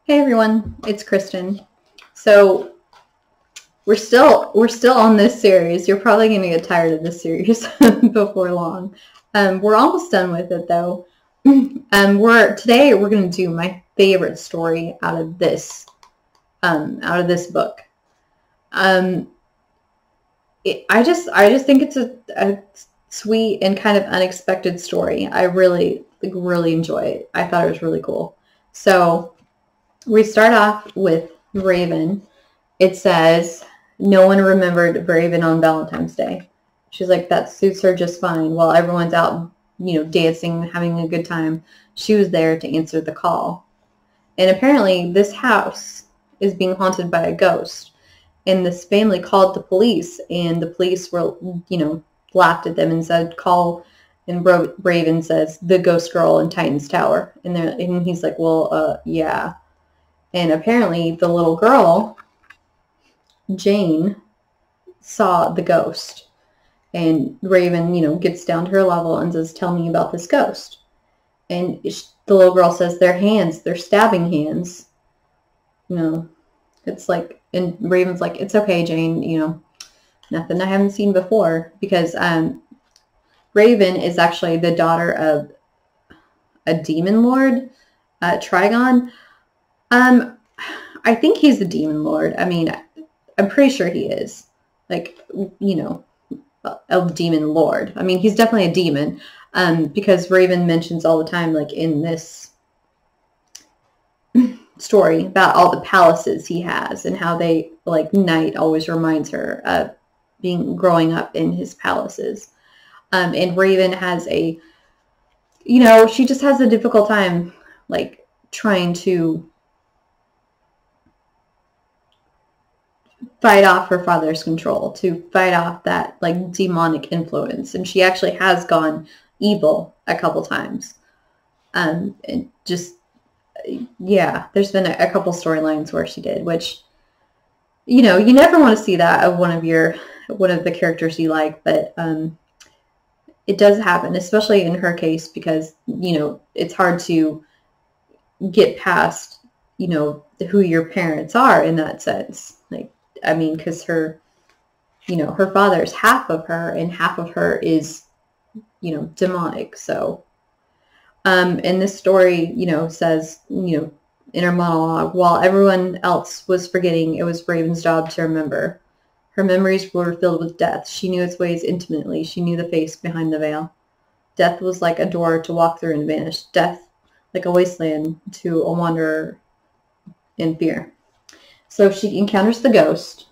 Hey everyone, it's Kristen. So we're still on this series. You're probably gonna get tired of this series before long. We're almost done with it though. We're gonna do my favorite story out of this book. I just think it's a sweet and kind of unexpected story. I really enjoy it. I thought it was really cool. So we start off with Raven. It says, no one remembered Raven on Valentine's Day. She's like, that suits her just fine. While everyone's out, dancing, having a good time, she was there to answer the call. And apparently this house is being haunted by a ghost. And this family called the police, and the police were, laughed at them and said, call. And Raven says, the ghost girl in Titan's Tower. And he's like, well, yeah. And apparently the little girl, Jane, saw the ghost. And Raven, gets down to her level and says, tell me about this ghost. And the little girl says, they're stabbing hands. It's like, and Raven's like, it's okay, Jane, nothing I haven't seen before. Because Raven is actually the daughter of a demon lord, Etrigan. I think he's the demon lord. I mean, I'm pretty sure he is. Like, a demon lord. I mean, he's definitely a demon. Because Raven mentions all the time, like in this story, about all the palaces he has and how they, like, night always reminds her of growing up in his palaces. And Raven has she just has a difficult time, like, trying to fight off her father's control, to fight off that, like, demonic influence. And she actually has gone evil a couple times. And just, yeah, there's been a couple storylines where she did, which, you never want to see that of one of the characters you like, but it does happen, especially in her case, because, it's hard to get past, who your parents are in that sense. Like, I mean, because her father's half of her, and half of her is, demonic. So, and this story, says, in her monologue, while everyone else was forgetting, it was Raven's job to remember. Her memories were filled with death. She knew its ways intimately. She knew the face behind the veil. Death was like a door to walk through and vanish. Death like a wasteland to a wanderer in fear. So she encounters the ghost,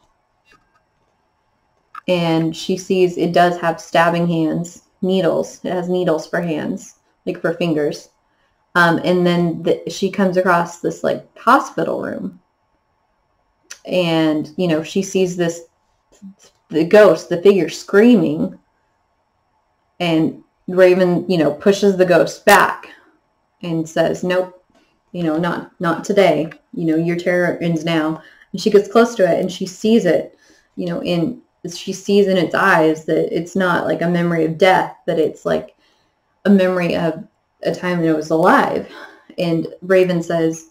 and she sees it does have stabbing hands, needles. It has needles for hands, like for fingers. And then she comes across this, like, hospital room, and she sees the ghost, the figure, screaming, and Raven pushes the ghost back and says, nope, not today, your terror ends now. And she gets close to it, and she sees it, she sees in its eyes that it's not like a memory of death, that it's like a memory of a time that it was alive. And Raven says,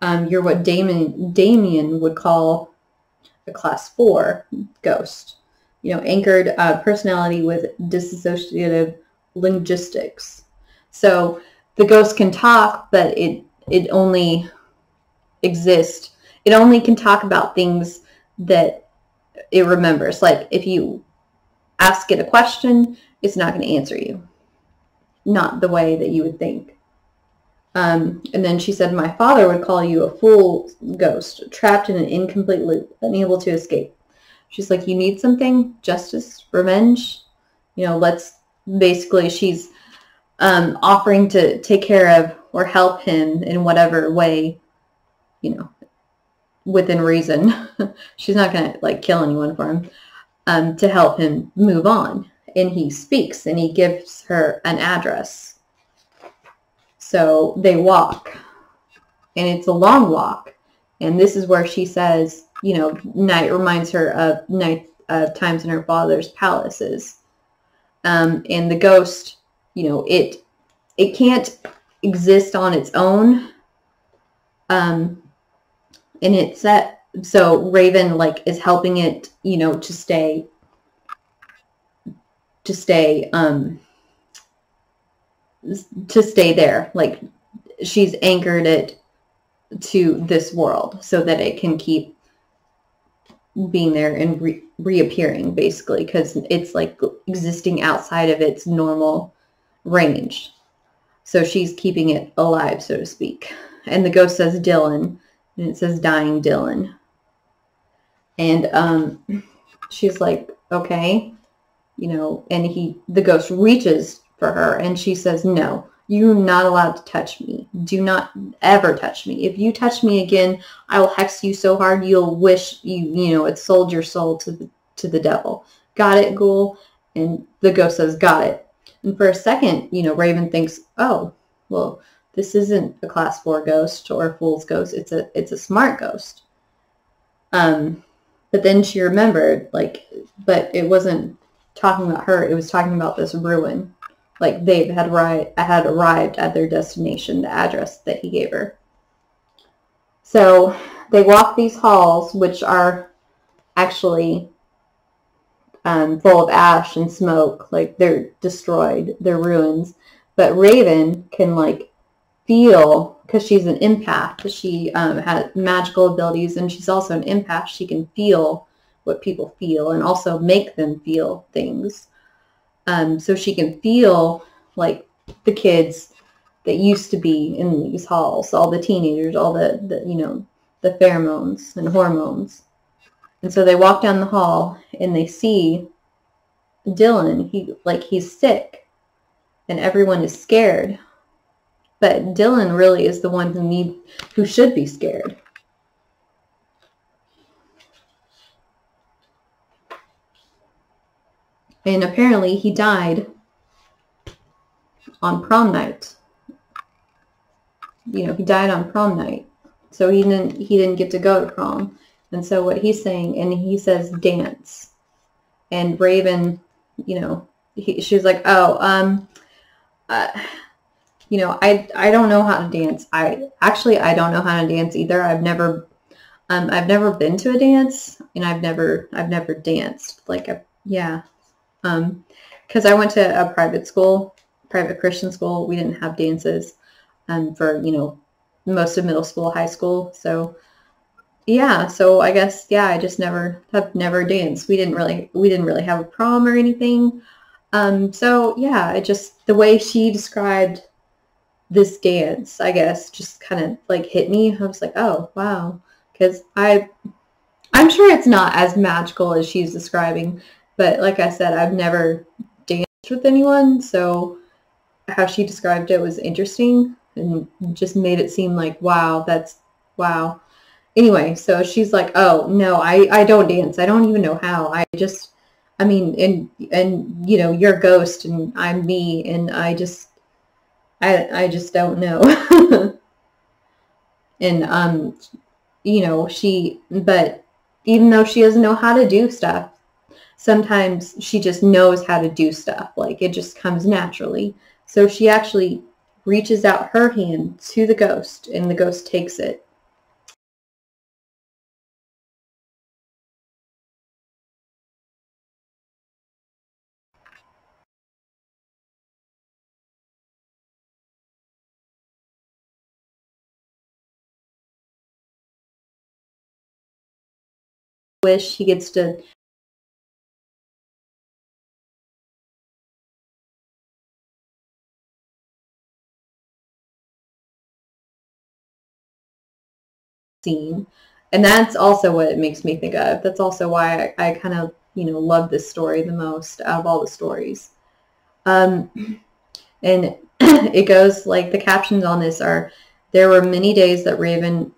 you're what Damien would call a class 4 ghost, anchored personality with dissociative linguistics. So the ghost can talk, but it only exists. It only can talk about things that it remembers. Like, if you ask it a question, it's not going to answer you. Not the way that you would think. And then she said, my father would call you a fool ghost, trapped in an incomplete loop, unable to escape. She's like, you need something? Justice? Revenge? She's offering to take care of or help him in whatever way, within reason. She's not going to, like, kill anyone for him, to help him move on. And he speaks, and he gives her an address. So they walk, and it's a long walk. And this is where she says, night reminds her of times in her father's palaces. And the ghost, it can't exist on its own. And it's that, so Raven like is helping it, you know, to stay there. Like she's anchored it to this world so that it can keep being there and reappearing, basically, because it's like existing outside of its normal range. So she's keeping it alive, so to speak. And the ghost says Dylan, and it says dying Dylan. And she's like, okay, you know, and the ghost reaches for her, and she says, no, you're not allowed to touch me. Do not ever touch me. If you touch me again, I will hex you so hard you'll wish you know, it sold your soul to the devil. Got it, ghoul? And the ghost says, got it. And for a second, you know, Raven thinks, oh, well, this isn't a class 4 ghost or a fool's ghost. It's a smart ghost. But then she remembered, like, but it wasn't talking about her. It was talking about this ruin. Like they had arrived at their destination, the address that he gave her. So they walk these halls, which are actually full of ash and smoke. Like they're destroyed, they're ruins. But Raven can like feel, because she's an empath. She has magical abilities, and she's also an empath. She can feel what people feel and also make them feel things. So she can feel like the kids that used to be in these halls, all the teenagers, all the you know, the pheromones and hormones. And so they walk down the hall and they see Dylan. He's sick and everyone is scared. But Dylan really is the one who should be scared. And apparently he died on prom night. You know, he died on prom night. So he didn't get to go to prom. And so what he's saying, and he says dance. And Raven, you know, she's like, oh, you know, I don't know how to dance. I don't know how to dance either. I've never been to a dance, and I've never danced. Like, yeah. Because I went to a private Christian school. We didn't have dances for, you know, most of middle school, high school. So yeah, so I guess, yeah, I just have never danced. We didn't really have a prom or anything. So yeah, the way she described this dance, I guess, just kind of like hit me. I was like, oh, wow. Because I'm sure it's not as magical as she's describing. But like I said, I've never danced with anyone, so how she described it was interesting and just made it seem like, wow, wow. Anyway, so she's like, oh, no, I don't dance. I don't even know how. I mean, and you know, you're a ghost and I'm me, and I just don't know. And, you know, but even though she doesn't know how to do stuff, sometimes she just knows how to do stuff. Like it just comes naturally. So she actually reaches out her hand to the ghost, and the ghost takes it. Wish he gets to scene. And that's also what it makes me think of. That's also why I kind of, you know, love this story the most out of all the stories. And it goes like, the captions on this are, there were many days that Raven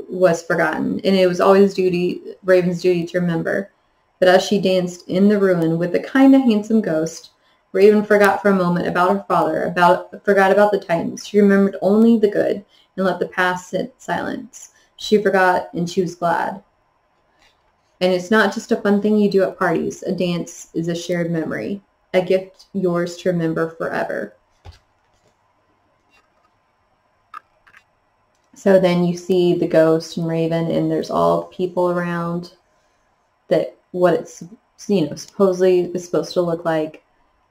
was forgotten, and it was always Raven's duty to remember. But as she danced in the ruin with the kind of handsome ghost, Raven forgot for a moment about her father, forgot about the Titans. She remembered only the good and let the past sit silence. She forgot, and she was glad. And it's not just a fun thing you do at parties. A dance is a shared memory, a gift yours to remember forever. So then you see the ghost and Raven, and there's all the people around that what it's, you know, supposedly is supposed to look like.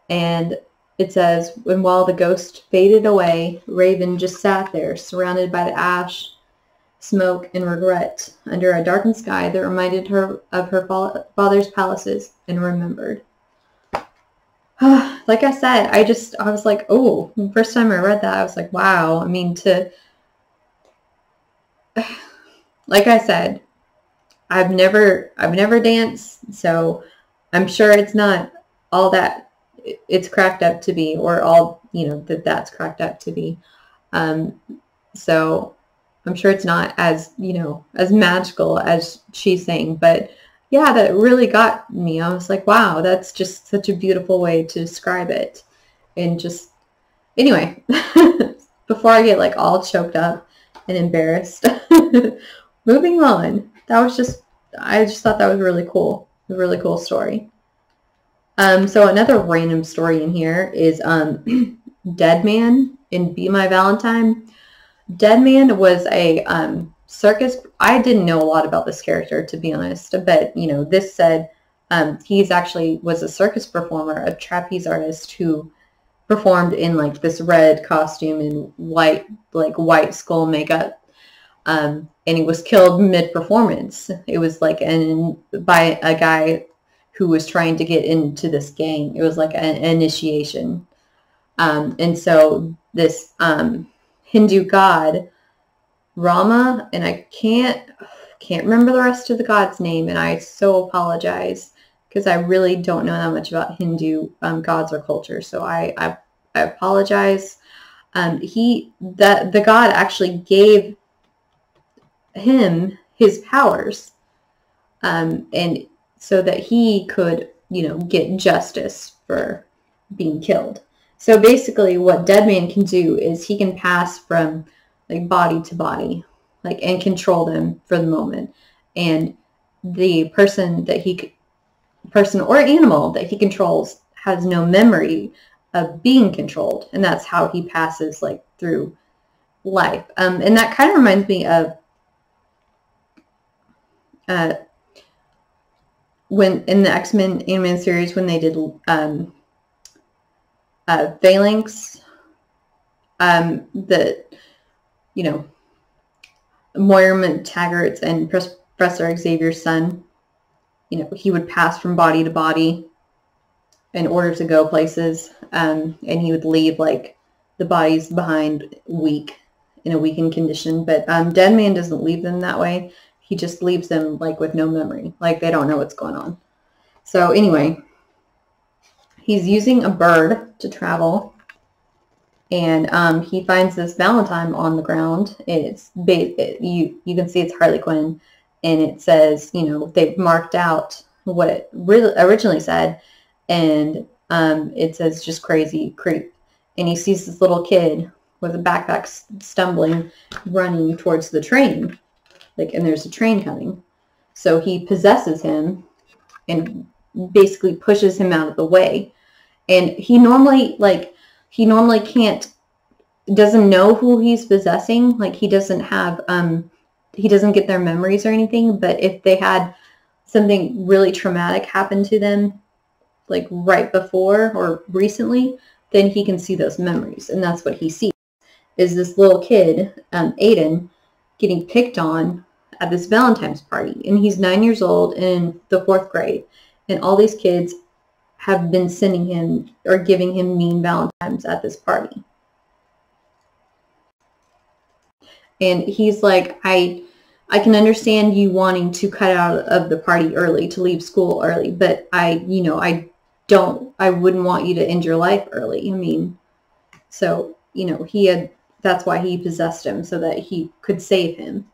And it says, and while the ghost faded away, Raven just sat there, surrounded by the ash, smoke, and regret, under a darkened sky that reminded her of her father's palaces, and remembered. Like I said, I was like, oh, the first time I read that, I was like, wow. I mean, like I said, I've never danced, so I'm sure it's not all that it's cracked up to be, or all, you know, that's cracked up to be. So I'm sure it's not as, you know, as magical as she's saying, but yeah, that really got me. I was like, wow, that's just such a beautiful way to describe it. And just, anyway, before I get like all choked up and embarrassed, moving on. I just thought that was really cool. A really cool story. So another random story in here is Deadman in Be My Valentine. Deadman was a circus. I didn't know a lot about this character, to be honest, but you know, this said he's actually was a circus performer, a trapeze artist who performed in like this red costume and white skull makeup. And he was killed mid-performance. It was like by a guy who was trying to get into this gang. It was like an initiation. And so this Hindu god, Rama, and I can't remember the rest of the god's name, and I so apologize because I really don't know that much about Hindu gods or culture. So I apologize. The god actually gave him his powers, and so that he could, you know, get justice for being killed. So basically what Deadman can do is he can pass from like body to body, like, and control them for the moment. And the person or animal that he controls has no memory of being controlled. And that's how he passes like through life. And that kind of reminds me of when in the X-Men animated series, when they did Phalanx, the, you know, Moira Taggart's and Professor Xavier's son, you know, he would pass from body to body in order to go places, and he would leave like the bodies behind in a weakened condition. But Deadman doesn't leave them that way. He just leaves them like with no memory, like they don't know what's going on. So anyway, he's using a bird to travel, and he finds this Valentine on the ground. You can see it's Harley Quinn, and it says, you know, they've marked out what it originally said, and it says just crazy creep. And he sees this little kid with a backpack stumbling, running towards the train, like, and there's a train coming. So he possesses him and basically pushes him out of the way. And he normally doesn't know who he's possessing. Like, he doesn't get their memories or anything. But if they had something really traumatic happen to them, like right before or recently, then he can see those memories. And that's what he sees, is this little kid, Aiden, getting picked on at this Valentine's party. And he's 9 years old in the 4th grade. And all these kids have been sending him or giving him mean Valentines at this party. And he's like, I can understand you wanting to cut out of the party early, to leave school early, but I wouldn't want you to end your life early. I mean, so, you know, that's why he possessed him, so that he could save him.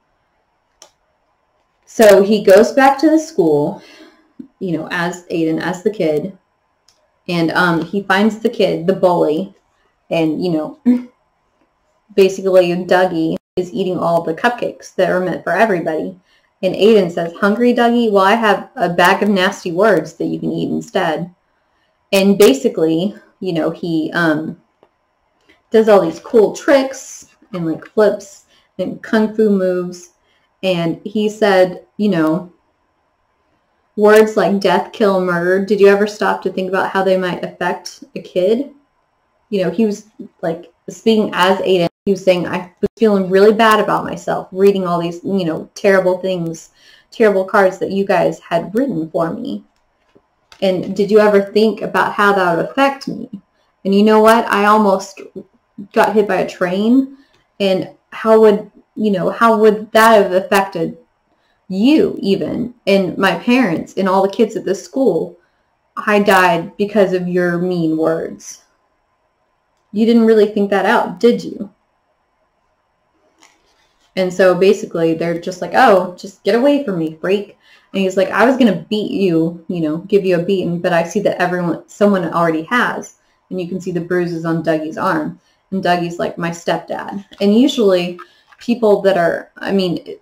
So he goes back to the school, you know, as Aiden, as the kid, and he finds the kid, the bully, and, you know, basically Dougie is eating all the cupcakes that are meant for everybody. And Aiden says, "Hungry, Dougie? Well, I have a bag of nasty words that you can eat instead." And basically, you know, he does all these cool tricks and like flips and kung fu moves. And he said, you know, words like death, kill, murder. Did you ever stop to think about how they might affect a kid? You know, he was like speaking as Aiden. He was saying, I was feeling really bad about myself reading all these, you know, terrible things, terrible cards that you guys had written for me. And did you ever think about how that would affect me? And you know what? I almost got hit by a train. And how would, you know, how would that have affected you even? And my parents and all the kids at this school? I died because of your mean words. You didn't really think that out, did you? And so basically they're just like, oh, just get away from me, freak. And he's like, I was going to beat you, you know, give you a beating, but I see that someone already has. And you can see the bruises on Dougie's arm. And Dougie's like, my stepdad. And usually people that are, I mean,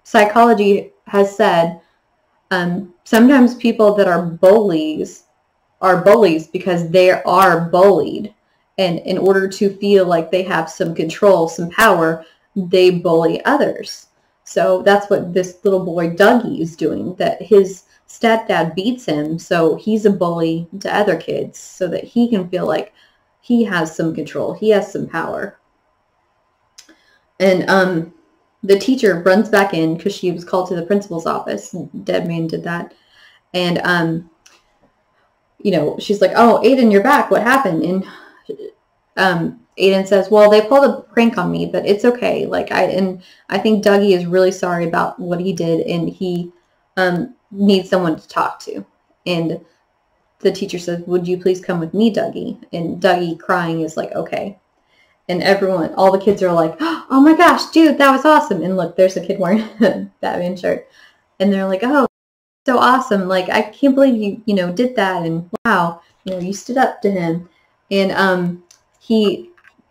psychology has said sometimes people that are bullies because they are bullied. And in order to feel like they have some control, some power, they bully others. So that's what this little boy Dougie is doing, that his stepdad beats him, so he's a bully to other kids so that he can feel like he has some control, he has some power. And the teacher runs back in because she was called to the principal's office. Deadman did that. And, you know, she's like, oh, Aiden, you're back. What happened? And Aiden says, well, they pulled a prank on me, but it's okay. Like, I think Dougie is really sorry about what he did, and he needs someone to talk to. And the teacher says, would you please come with me, Dougie? And Dougie, crying, is like, okay. And everyone, all the kids are like, oh my gosh, dude, that was awesome. And look, there's a kid wearing a Batman shirt. And they're like, oh, so awesome. Like, I can't believe you know, did that. And wow, you know, you stood up to him. And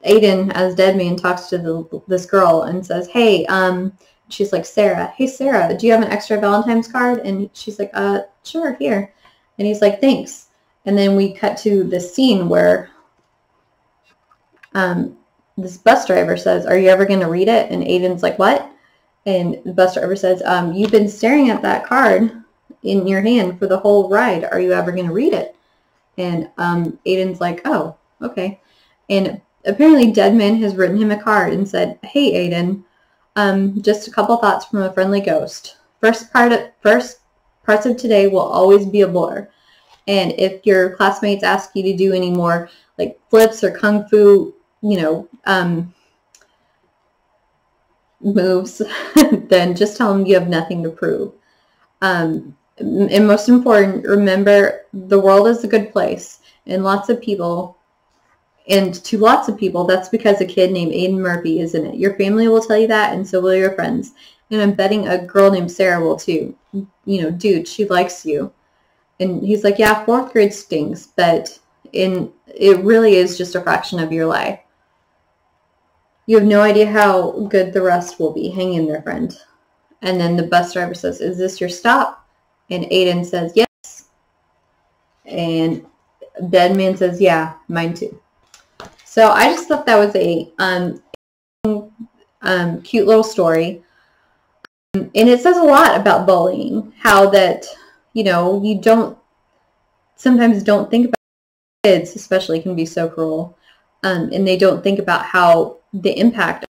Aiden, as Deadman, talks to this girl and says, hey, she's like, Sarah, hey, Sarah, do you have an extra Valentine's card? And she's like, sure, here. And he's like, thanks. And then we cut to this scene where this bus driver says, are you ever going to read it? And Aiden's like, what? And the bus driver says, you've been staring at that card in your hand for the whole ride. Are you ever going to read it? And Aiden's like, oh, okay. And apparently Deadman has written him a card and said, hey, Aiden, just a couple thoughts from a friendly ghost. First parts of today will always be a blur. And if your classmates ask you to do any more like flips or kung fu, you know, moves, then just tell them you have nothing to prove. And most important, remember, the world is a good place. And to lots of people, that's because a kid named Aiden Murphy is in it. Your family will tell you that, and so will your friends. And I'm betting a girl named Sarah will too. You know, dude, she likes you. And he's like, yeah, 4th grade stings, but it really is just a fraction of your life. You have no idea how good the rest will be. Hang in there, friend. And then the bus driver says, is this your stop? And Aiden says, yes. And Deadman says, yeah, mine too. So I just thought that was a cute little story. And it says a lot about bullying, how that, you know, you sometimes don't think about kids, especially, can be so cruel. And they don't think about how the impact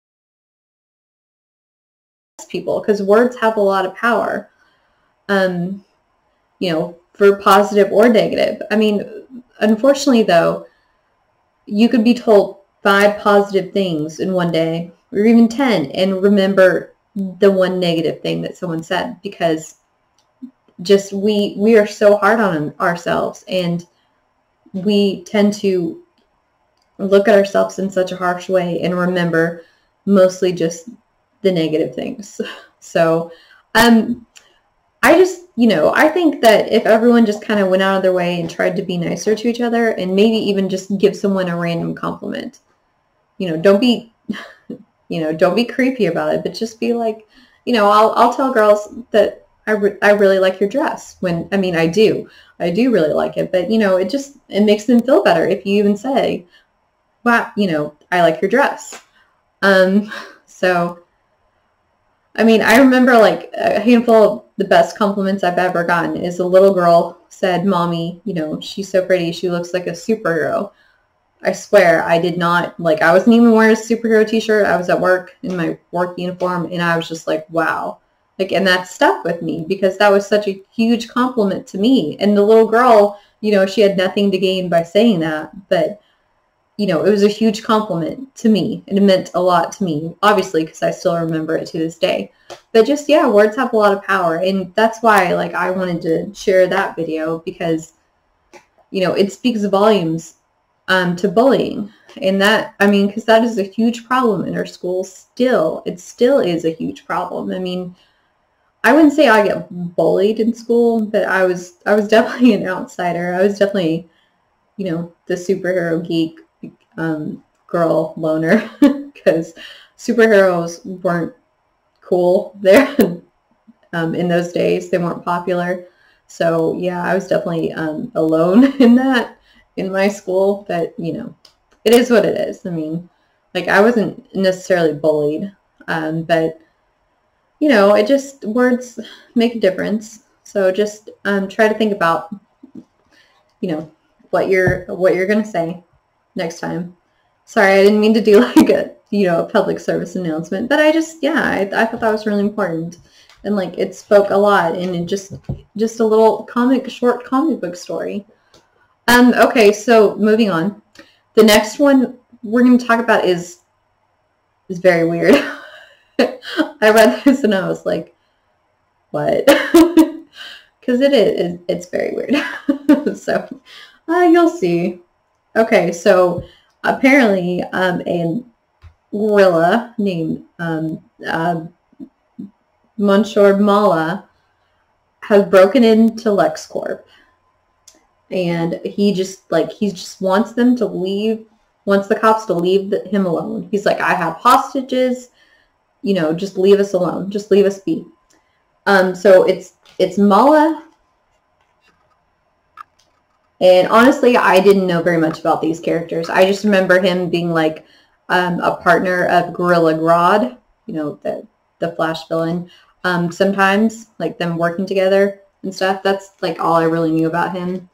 of people, because words have a lot of power, you know, for positive or negative. I mean, unfortunately, though, you could be told 5 positive things in one day, or even 10, and remember the one negative thing that someone said, because just we are so hard on ourselves, and we tend to look at ourselves in such a harsh way and remember mostly just the negative things. So I just, you know, I think that if everyone just kind of went out of their way and tried to be nicer to each other, and maybe even just give someone a random compliment, you know, don't be, you know, don't be creepy about it, but just be like, you know, I'll tell girls that I really like your dress, when, I mean, I do really like it, but, you know, it makes them feel better if you even say, wow, you know, I like your dress. So, I mean, I remember like a handful of the best compliments I've ever gotten is a little girl said, "Mommy, you know, she's so pretty. She looks like a superhero." I swear I did not, like, I wasn't even wearing a superhero t-shirt. I was at work in my work uniform, and I was just like, wow. Like, and that stuck with me because that was such a huge compliment to me. And the little girl, you know, she had nothing to gain by saying that, but, you know, it was a huge compliment to me, and it meant a lot to me, obviously, because I still remember it to this day. But just, yeah, words have a lot of power, and that's why, like, I wanted to share that video because, you know, it speaks volumes to bullying. And that, I mean, because that is a huge problem in our schools still. It still is a huge problem. I mean, I wouldn't say I get bullied in school, but I was definitely an outsider. I was definitely, you know, the superhero geek girl loner because superheroes weren't cool there in those days. They weren't popular. So yeah, I was definitely alone in that in my school, but you know, it is what it is. I mean, like I wasn't necessarily bullied, but you know, it just, words make a difference. So just try to think about, you know, what you're gonna say next time. Sorry, I didn't mean to do like a, you know, a public service announcement, but I just, yeah, I thought that was really important, and like it spoke a lot, and it just a little short comic book story. Okay, so moving on. The next one we're going to talk about is very weird. I read this and I was like, what? Because it's very weird. So, you'll see. Okay, so apparently a gorilla named Monsieur Mallah has broken into LexCorp. And he just wants them to leave, wants the cops to leave him alone. He's like, I have hostages, you know, just leave us alone. Just leave us be. So it's Mallah. And honestly, I didn't know very much about these characters. I just remember him being like a partner of Gorilla Grodd, you know, the Flash villain. Sometimes, like them working together and stuff. That's like all I really knew about him.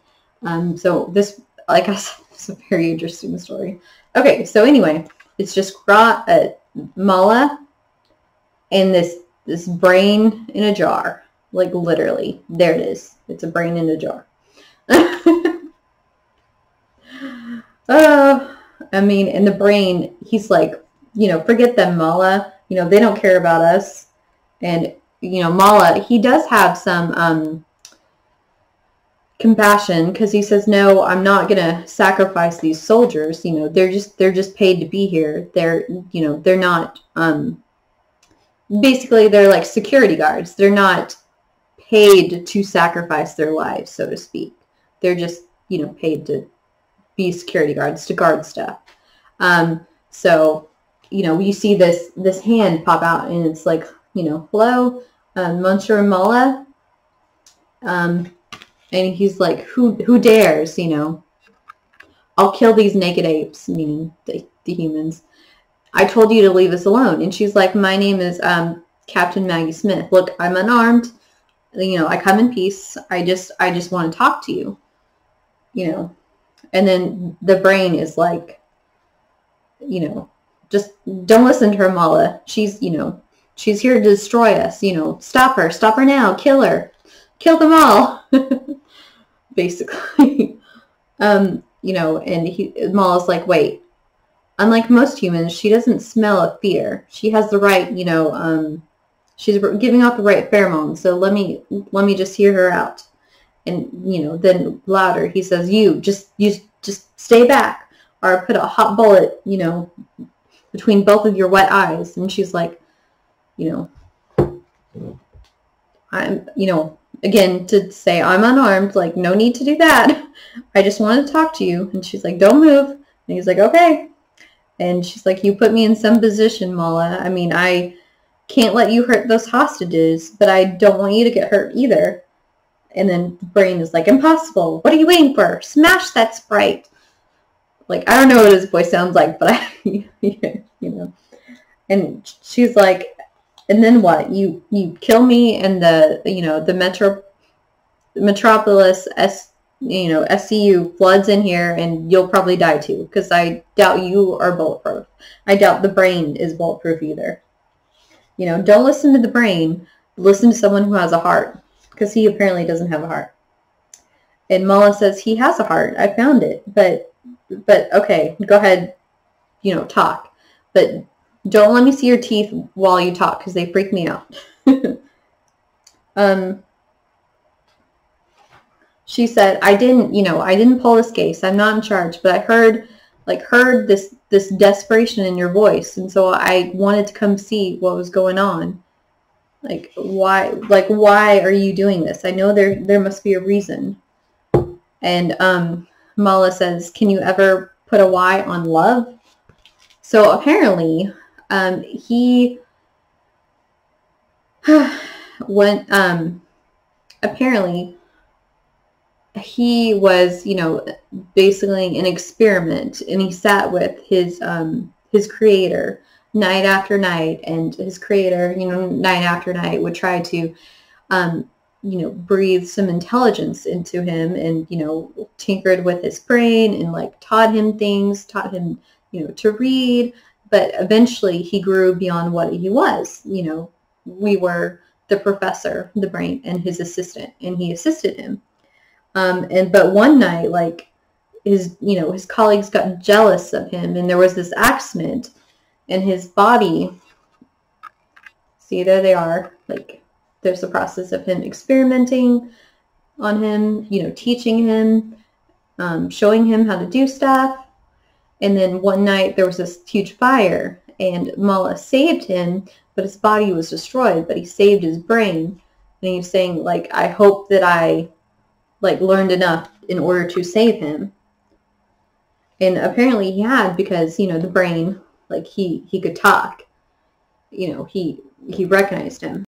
So this, like I said, is a very interesting story. Okay, so anyway, it's just Mallah and this brain in a jar. Like literally, there it is. It's a brain in a jar. I mean, in the brain, he's like, you know, forget them, Mallah. You know, they don't care about us. And, you know, Mallah, he does have some compassion, because he says, no, I'm not gonna sacrifice these soldiers. You know, they're just paid to be here. They're, you know, they're not basically they're like security guards. They're not paid to sacrifice their lives, so to speak. They're just, you know, paid to be security guards, to guard stuff. So, you know, you see this hand pop out, and it's like, you know, hello, Monsieur Mallah. And he's like, who dares, you know? I'll kill these naked apes, meaning the humans. I told you to leave us alone. And she's like, my name is Captain Maggie Smith. Look, I'm unarmed. You know, I come in peace. I just want to talk to you. You know? And then the brain is like, you know, just don't listen to her, Mallah. She's, you know, she's here to destroy us. You know, stop her now, kill her. Kill them all, basically. You know, and Mallah's like, wait, unlike most humans, she doesn't smell of fear. She has the right, you know, she's giving off the right pheromones. So let me just hear her out. And, you know, then louder, he says, you just stay back, or put a hot bullet, you know, between both of your wet eyes. And she's like, you know, I'm, you know, again, to say I'm unarmed, like, no need to do that. I just want to talk to you. And she's like, don't move. And he's like, okay. And she's like, you put me in some position, Mallah. I mean, I can't let you hurt those hostages, but I don't want you to get hurt either. And then the brain is like, impossible. What are you waiting for? Smash that sprite. Like, I don't know what his voice sounds like, but you know. And she's like, and then what? You kill me and the, the Metropolis SCU floods in here, and you'll probably die too, because I doubt you are bulletproof. I doubt the brain is bulletproof either. Don't listen to the brain. Listen to someone who has a heart, because he apparently doesn't have a heart. And Mallah says he has a heart. I found it, but okay, go ahead, talk, but don't let me see your teeth while you talk, because they freak me out. She said, I didn't pull this case. I'm not in charge, but I heard this desperation in your voice, and so I wanted to come see what was going on. Why are you doing this? I know there must be a reason. And Mallah says, can you ever put a Y on love? So apparently, he went, apparently he was, basically an experiment, and he sat with his creator night after night, and his creator, night after night would try to, breathe some intelligence into him, and, tinkered with his brain, and taught him things, taught him, to read, but eventually he grew beyond what he was. We were the professor, the brain, and his assistant, and he assisted him. But one night, his colleagues got jealous of him, and there was this accident, and his body, see, there they are, there's the process of him experimenting on him, teaching him, showing him how to do stuff. And then one night there was this huge fire, and Mallah saved him, but his body was destroyed, but he saved his brain. And he was saying, I hope that I, learned enough in order to save him. And apparently he had, because, the brain, he could talk. He recognized him.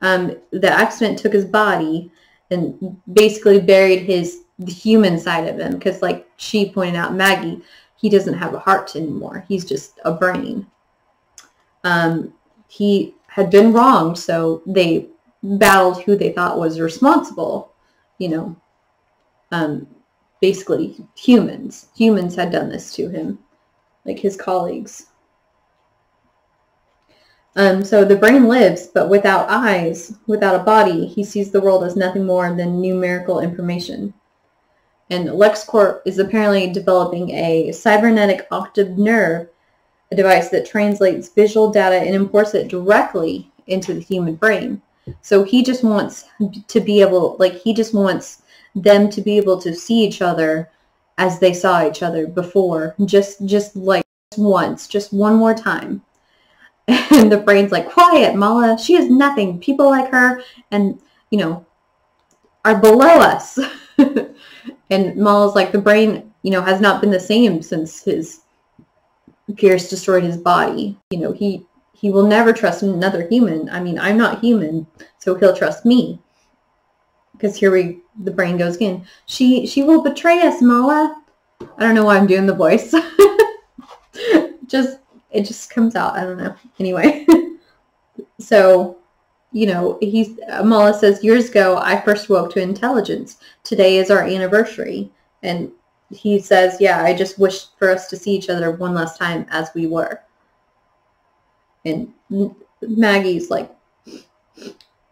The accident took his body and basically buried the human side of him, because she pointed out, Maggie, he doesn't have a heart anymore. He's just a brain. He had been wronged, so they battled who they thought was responsible. Basically humans. Humans had done this to him, his colleagues. So the brain lives, but without eyes, without a body. He sees the world as nothing more than numerical information. And LexCorp is apparently developing a cybernetic optic nerve, a device that translates visual data and imports it directly into the human brain. So he just wants to be able, he just wants them to be able to see each other as they saw each other before, just once, just one more time. And the brain's like, quiet, Mallah, she is nothing. People like her, and, are below us. And Mallah's like, the brain, has not been the same since his Pierce destroyed his body. He will never trust another human. I mean, I'm not human, so he'll trust me. Because the brain goes again. She will betray us, Mallah. I don't know why I'm doing the voice. It just comes out. I don't know. Anyway. So, Mallah says, years ago, I first woke to intelligence. Today is our anniversary. And he says, yeah, I just wish for us to see each other one last time as we were. And Maggie's like,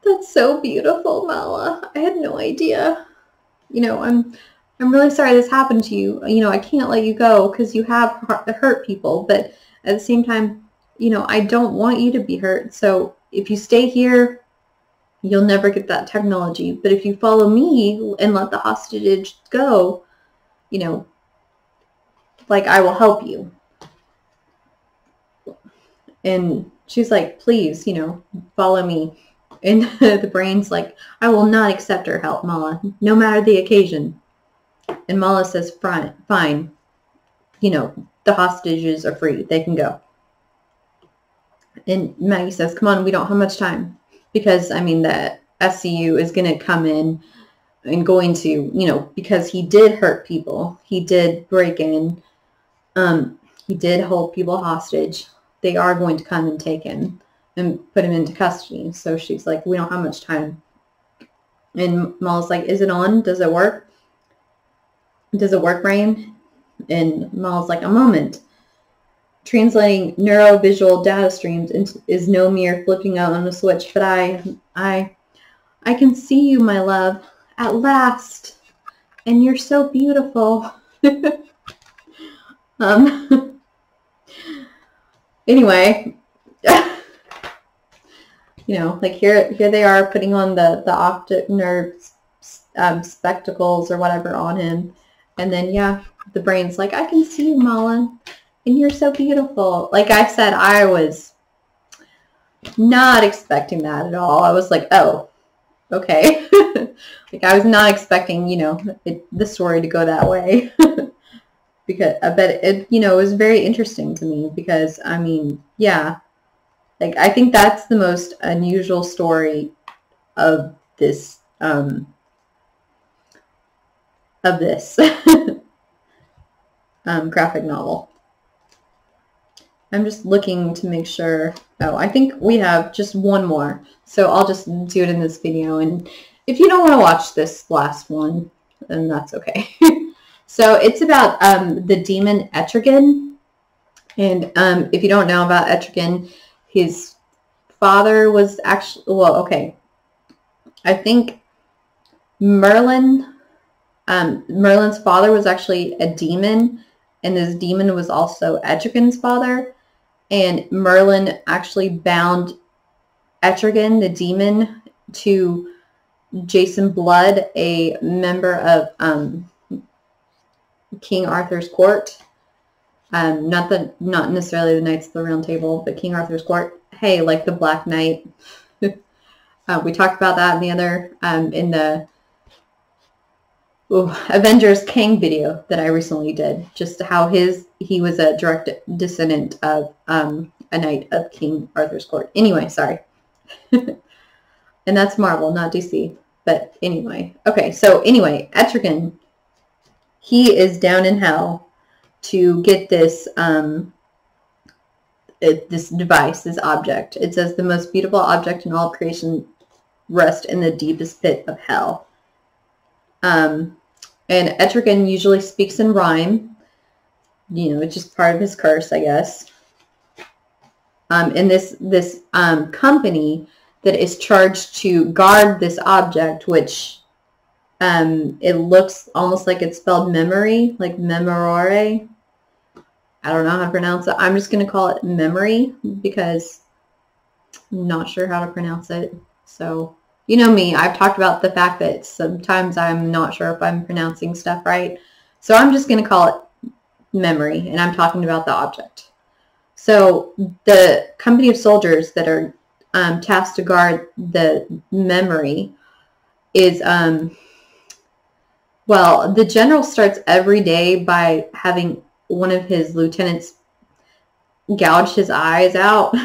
that's so beautiful, Mallah. I had no idea. I'm really sorry this happened to you. I can't let you go because you have hurt people. But at the same time, I don't want you to be hurt. So if you stay here, you'll never get that technology. But if you follow me and let the hostage go, I will help you. And she's like, please, follow me. And the brain's like, I will not accept her help, Mallah, no matter the occasion. And Mallah says, fine. The hostages are free. They can go. And Maggie says, come on, we don't have much time. Because, the SCU is going to come in and going to, because he did hurt people. He did break in. He did hold people hostage. they are going to come and take him and put him into custody. So she's like, we don't have much time. And Mallah's like, is it on? Does it work? Does it work, Brain? And Mallah's like, a moment. Translating neurovisual data streams is no mere flipping out on a switch, but I can see you, my love, at last, and you're so beautiful. Anyway, you know, like here they are putting on the optic nerve spectacles or whatever on him, and then yeah, the Brain's like, I can see you, Mallah, and you're so beautiful. Like I said, I was not expecting that at all. I was like, oh, okay. Like I was not expecting, you know, the story to go that way. Because I bet it, you know, it was very interesting to me because, I mean, yeah, like I think that's the most unusual story of this, graphic novel. I'm just looking to make sure. Oh, I think we have just one more. So I'll just do it in this video. And if you don't want to watch this last one, then that's okay. So it's about the demon Etrigan. And if you don't know about Etrigan, his father was actually, well, okay. I think Merlin's father was actually a demon. And this demon was also Etrigan's father. And Merlin actually bound Etrigan, the demon, to Jason Blood, a member of King Arthur's court. Not necessarily the Knights of the Round Table, but King Arthur's court. Hey, like the Black Knight. We talked about that in the other, in the Avengers Kang video that I recently did. Just how he was a direct descendant of a knight of King Arthur's court. Anyway, sorry. And that's Marvel, not DC. But anyway. Okay, so anyway, Etrigan, he is down in hell to get this this device, this object. It says the most beautiful object in all of creation rests in the deepest pit of hell. And Etrigan usually speaks in rhyme. You know, it's just part of his curse, I guess. And this company that is charged to guard this object, which it looks almost like it's spelled memory, like memorare. I don't know how to pronounce it. I'm just going to call it memory because I'm not sure how to pronounce it. So, you know me, I've talked about the fact that sometimes I'm not sure if I'm pronouncing stuff right. So I'm just going to call it memory, and I'm talking about the object. So the company of soldiers that are tasked to guard the memory is, well, the general starts every day by having one of his lieutenants gouge his eyes out.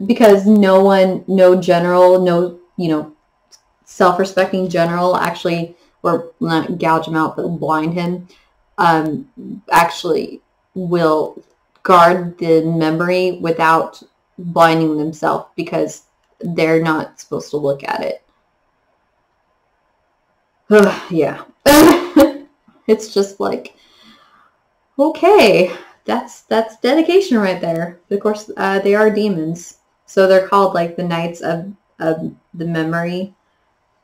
Because no general, no, you know, self-respecting general actually, or not gouge him out, but blind him, actually will guard the memory without blinding themselves because they're not supposed to look at it. Yeah. It's just like, okay, that's dedication right there. Of course, they are demons, so they're called like the Knights of the Memory.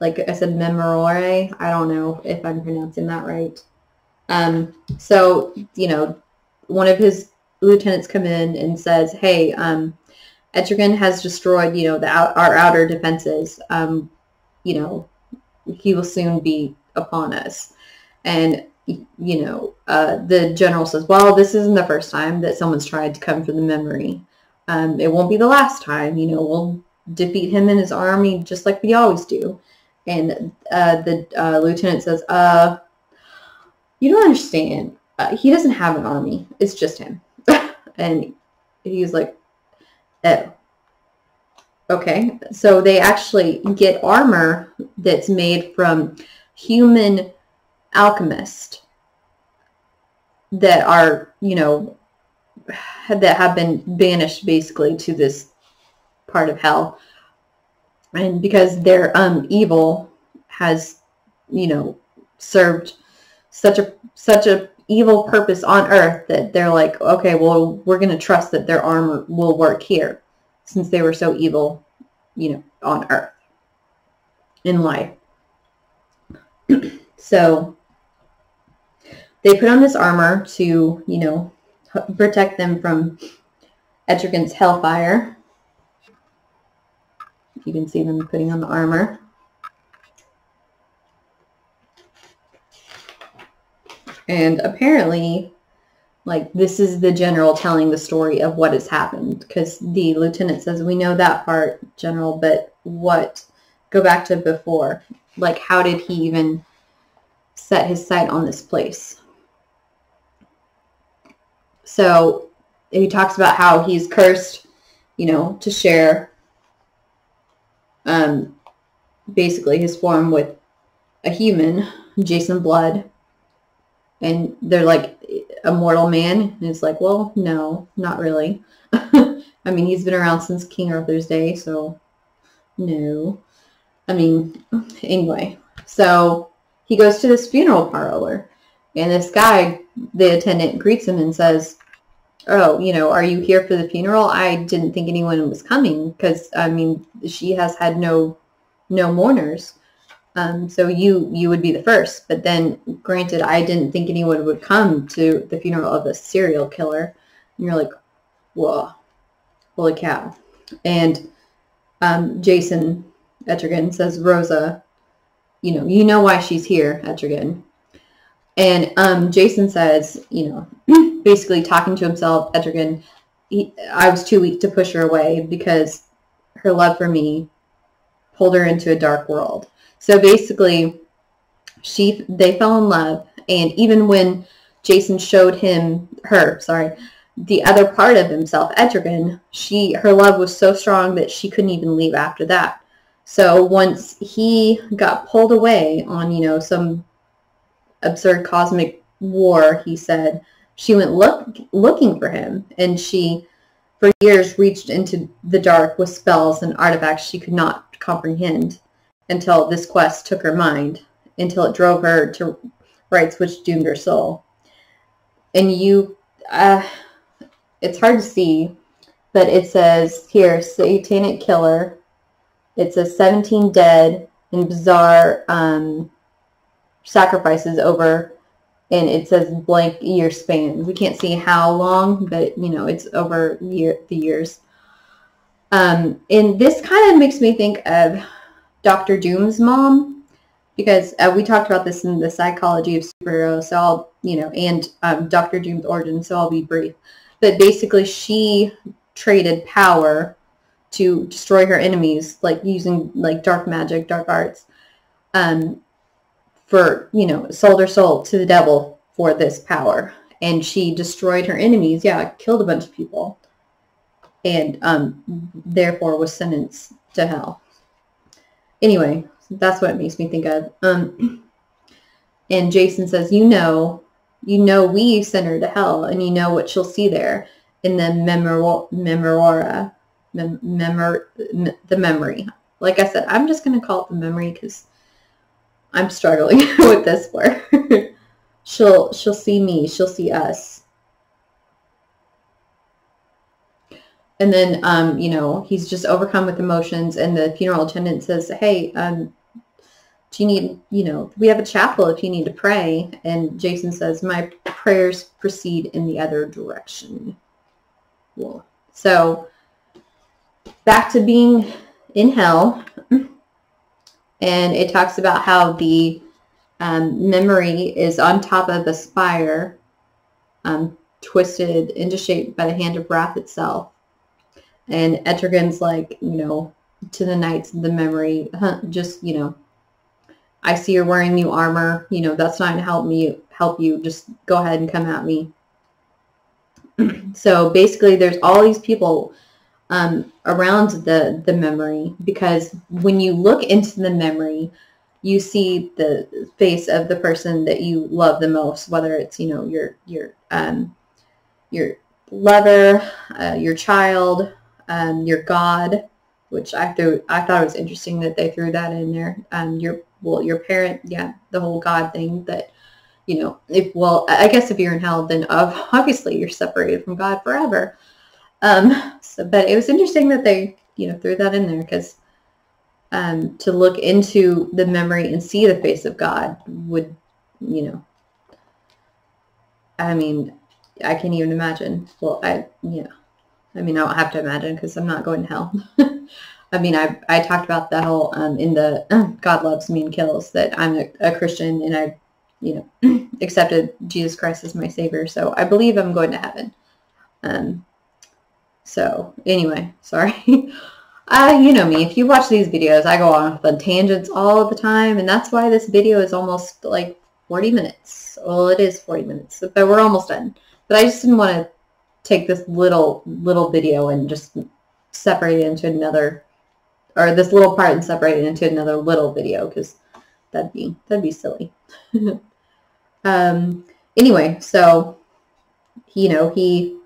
Like I said, memorare. I don't know if I'm pronouncing that right. So you know, one of his lieutenants come in and says, "Hey, Etrigan has destroyed, you know, our outer defenses. You know, he will soon be upon us." And you know, the general says, well, this isn't the first time that someone's tried to come for the memory. It won't be the last time. You know, we'll defeat him and his army just like we always do. And the lieutenant says, you don't understand. He doesn't have an army. It's just him. And he's like, oh. Okay. So they actually get armor that's made from human alchemist that are, you know, that have been banished basically to this part of hell. And because their evil has, you know, served such a evil purpose on earth that they're like, okay, well, we're going to trust that their armor will work here since they were so evil, you know, on earth in life. So they put on this armor to, you know, protect them from Etrigan's hellfire. You can see them putting on the armor. And apparently, like, this is the general telling the story of what has happened, because the lieutenant says, we know that part, General, but what? Go back to before. Like, how did he even set his sight on this place? So he talks about how he's cursed, you know, to share basically his form with a human, Jason Blood. And they're like, a mortal man? And it's like, well, no, not really. I mean, he's been around since King Arthur's day, so no. I mean, anyway. So he goes to this funeral parlor, and this guy, the attendant, greets him and says, oh, you know, are you here for the funeral? I didn't think anyone was coming because, I mean, she has had no mourners. So you would be the first. But then, granted, I didn't think anyone would come to the funeral of a serial killer. And you're like, whoa, holy cow. And Jason Etrigan says, Rosa, you know why she's here, Etrigan. And Jason says, you know, basically talking to himself, Etrigan, I was too weak to push her away because her love for me pulled her into a dark world. So basically, they fell in love, and even when Jason showed her, the other part of himself, Etrigan, her love was so strong that she couldn't even leave after that. So once he got pulled away on, you know, some absurd cosmic war, he said, she went looking for him, and she, for years, reached into the dark with spells and artifacts she could not comprehend until this quest took her mind, until it drove her to rites which doomed her soul. And it's hard to see, but it says here, satanic killer. It says 17 dead and bizarre sacrifices over, and it says blank year span. We can't see how long, but, you know, it's over the years. And this kind of makes me think of Dr. Doom's mom, because we talked about this in the psychology of superheroes, so I'll, you know, and Dr. Doom's origin, so I'll be brief. But basically, she traded power to destroy her enemies, like using like dark magic, dark arts, for, you know, sold her soul to the devil for this power. And she destroyed her enemies, killed a bunch of people, and therefore was sentenced to hell. Anyway, that's what it makes me think of. And Jason says, you know we sent her to hell, and you know what she'll see there in the the memory. Like I said, I'm just going to call it the memory because I'm struggling with this word. She'll see me. She'll see us. And then, you know, he's just overcome with emotions, and the funeral attendant says, hey, do you need, you know, we have a chapel if you need to pray. And Jason says, my prayers proceed in the other direction. Cool. So back to being in hell. And it talks about how the memory is on top of a spire, twisted into shape by the hand of wrath itself. And Etrigan's like, you know, to the knights of the memory, just, you know, I see you're wearing new armor. You know, that's not going to help you. Just go ahead and come at me. So basically, there's all these people around the memory, because when you look into the memory, you see the face of the person that you love the most, whether it's, you know, your lover, your child, your God, which I thought it was interesting that they threw that in there. Your parent, yeah, the whole God thing, that, you know, I guess if you're in hell, then obviously you're separated from God forever. But it was interesting that they, you know, threw that in there, because to look into the memory and see the face of God would, you know, I mean, I can't even imagine. Well, I don't have to imagine, because I'm not going to hell. I mean, I talked about that whole, in the God Loves Me and Kills, that I'm a Christian, and I, you know, accepted Jesus Christ as my Savior. So I believe I'm going to heaven. So anyway, sorry. You know me, if you watch these videos, I go on tangents all the time, and that's why this video is almost like 40 minutes. Well, it is 40 minutes, but we're almost done. But I just didn't want to take this little video and just separate it into another, or this little part and separate it into another little video, because that'd be silly. Anyway, so, you know, he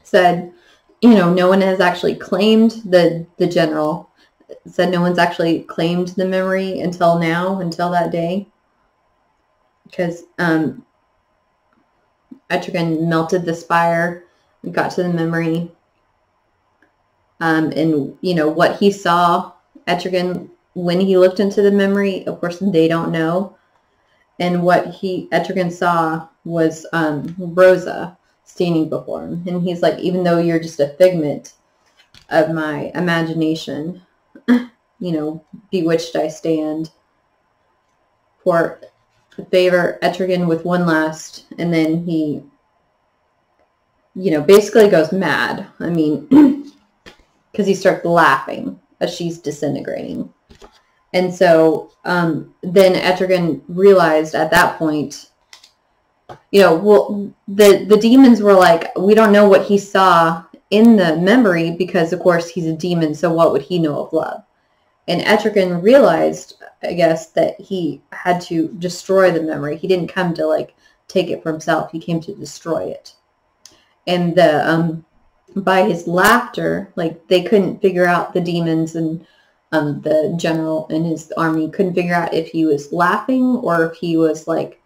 said, you know, no one has actually claimed, the general said no one's actually claimed the memory until now, until that day, because Etrigan melted the spire and got to the memory. And, you know, what he saw, Etrigan, when he looked into the memory, of course, they don't know. And what Etrigan saw was Rosa standing before him. And he's like, even though you're just a figment of my imagination, you know, bewitched I stand. For favor Etrigan with one last, and then he, you know, basically goes mad. I mean, because he starts laughing as she's disintegrating. And so then Etrigan realized at that point, you know, well, the demons were like, we don't know what he saw in the memory, because of course he's a demon, so what would he know of love? And Etrigan realized, I guess, that he had to destroy the memory. He didn't come to, like, take it for himself. He came to destroy it. And by his laughter, like, they couldn't figure out, the demons and the general and his army couldn't figure out if he was laughing or if he was, like,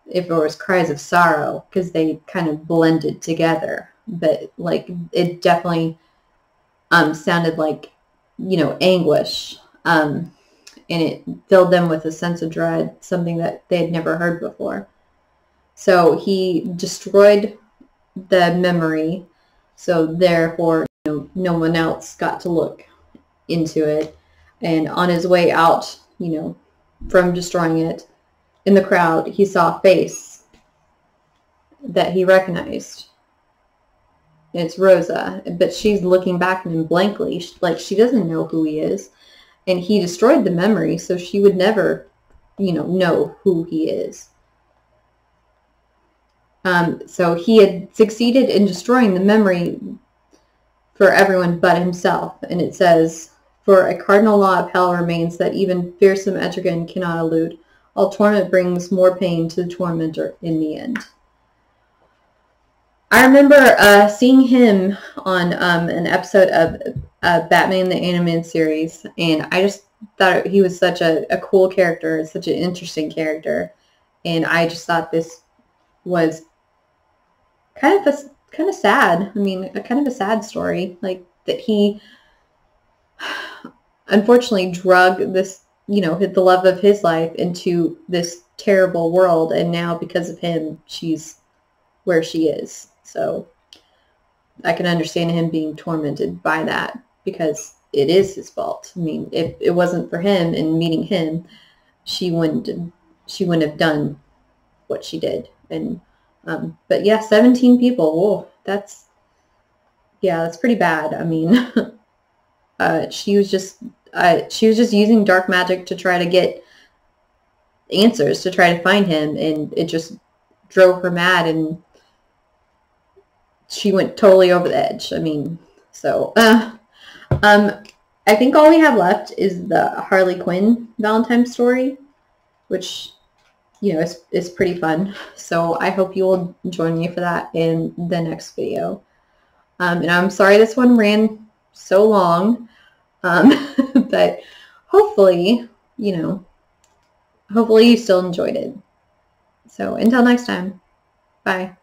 if it was cries of sorrow, because they kind of blended together. But, like, it definitely sounded like, you know, anguish. And it filled them with a sense of dread, something that they had never heard before. So he destroyed the memory, so therefore, you know, no one else got to look into it. And on his way out, you know, from destroying it, in the crowd, he saw a face that he recognized. It's Rosa, but she's looking back at him blankly, like she doesn't know who he is. And he destroyed the memory, so she would never, you know who he is. So he had succeeded in destroying the memory for everyone but himself. And it says, for a cardinal law of hell remains that even fearsome Etrigan cannot elude. All torment brings more pain to the tormentor in the end. I remember seeing him on an episode of Batman the Animated Series, and I just thought he was such a cool character, such an interesting character, and I just thought this was kind of sad. I mean, kind of a sad story, like that he unfortunately drug this, you know, the love of his life into this terrible world, and now because of him, she's where she is. So I can understand him being tormented by that, because it is his fault. I mean, if it wasn't for him and meeting him, she wouldn't have done what she did. And but yeah, 17 people. Whoa, that's pretty bad. I mean, she was just using dark magic to try to get answers, to try to find him, and it just drove her mad, and she went totally over the edge. I mean, so I think all we have left is the Harley Quinn Valentine story, which, you know, is pretty fun. So I hope you will join me for that in the next video. And I'm sorry this one ran so long, but hopefully, you know, hopefully you still enjoyed it. So until next time, bye.